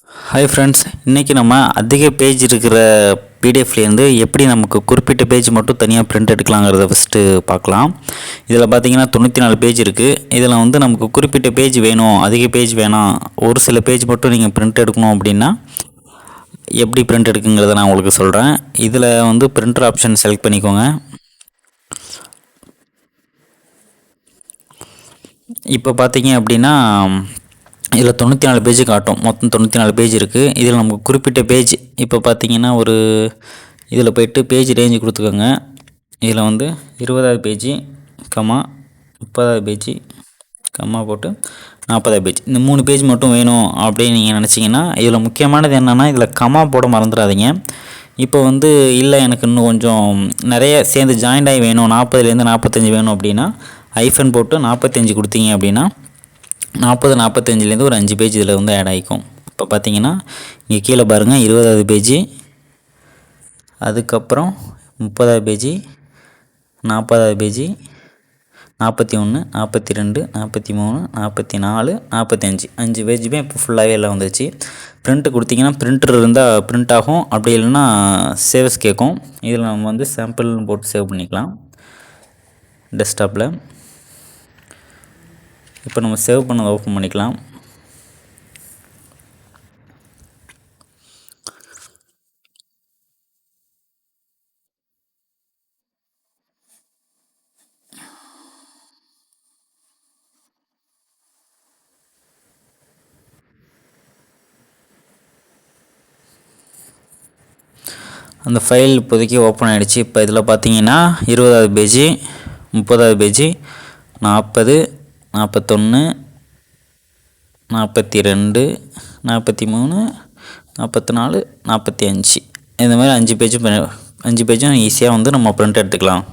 Hi friends, இன்றைக்கி நம்ம அதிக பேஜ் இருக்கிற பிடிஎஃப்லேருந்து எப்படி நமக்கு குறிப்பிட்ட பேஜ் மட்டும் தனியாக பிரிண்ட் எடுக்கலாங்கிறத ஃபஸ்ட்டு பார்க்கலாம். இதில் பார்த்தீங்கன்னா 94 பேஜ் இருக்குது. இதில் வந்து நமக்கு குறிப்பிட்ட பேஜ் வேணும், அதிக பேஜ் வேணாம், ஒரு சில பேஜ் மட்டும் நீங்கள் பிரிண்ட் எடுக்கணும் அப்படின்னா எப்படி பிரிண்ட் எடுக்குங்கிறத நான் உங்களுக்கு சொல்கிறேன். இதில் வந்து பிரிண்டர் ஆப்ஷன் செலக்ட் பண்ணிக்கோங்க. இப்போ பார்த்தீங்க அப்படின்னா இதில் 94 பேஜ் காட்டும். மொத்தம் 94 பேஜ் இருக்குது. இதில் நமக்கு குறிப்பிட்ட பேஜ் இப்போ பார்த்தீங்கன்னா இதில் போய்ட்டு பேஜ் ரேஞ்சு கொடுத்துக்கோங்க. இதில் வந்து 20வது பேஜ் கமா 30வது பேஜ் கம்மா போட்டு 40வது பேஜ், இந்த 3 பேஜ் மட்டும் வேணும் அப்படின்னு நீங்கள் நினச்சிங்கன்னா, இதில் முக்கியமானது என்னென்னா இதில் கமா போட மறந்துடாதீங்க. இப்போ வந்து இல்லை எனக்கு இன்னும் கொஞ்சம் நிறைய சேர்ந்து ஜாயிண்ட் ஆகி வேணும், 40லேருந்து 45 வேணும் அப்படின்னா ஐஃபன் போட்டு 45 கொடுத்தீங்க அப்படின்னா 45லேருந்து ஒரு 5 பேஜ் இதில் வந்து ஆட் ஆகிக்கும். இப்போ பார்த்தீங்கன்னா இங்கே கீழே பாருங்கள் 20வது பேஜ், அதுக்கப்புறம் 30வது பேஜ், 40வது பேஜ், 41, 42, 43, 44, 45 5 பேஜுமே இப்போ ஃபுல்லாகவே எல்லாம் வந்துருச்சு. பிரிண்ட்டு கொடுத்தீங்கன்னா பிரிண்டர் இருந்தால் பிரிண்ட் ஆகும், அப்படி இல்லைன்னா சேவ்ஸ் கேட்கும். இதில் நம்ம வந்து சாம்பிள்னு போட்டு சேவ் பண்ணிக்கலாம் டெஸ்க்டாப்பில். இப்போ நம்ம சேவ் பண்ணதை ஓப்பன் பண்ணிக்கலாம். அந்த ஃபைல் இப்போதைக்கு ஓப்பன் ஆகிடுச்சு. இப்போ இதில் பார்த்தீங்கன்னா 20வது பேஜ், 30வது பேஜ், 40, 41, 42, 43, 44, 45 இந்த மாதிரி 5 பேஜும் ஈஸியாக வந்து நம்ம பிரிண்ட் எடுத்துக்கலாம்.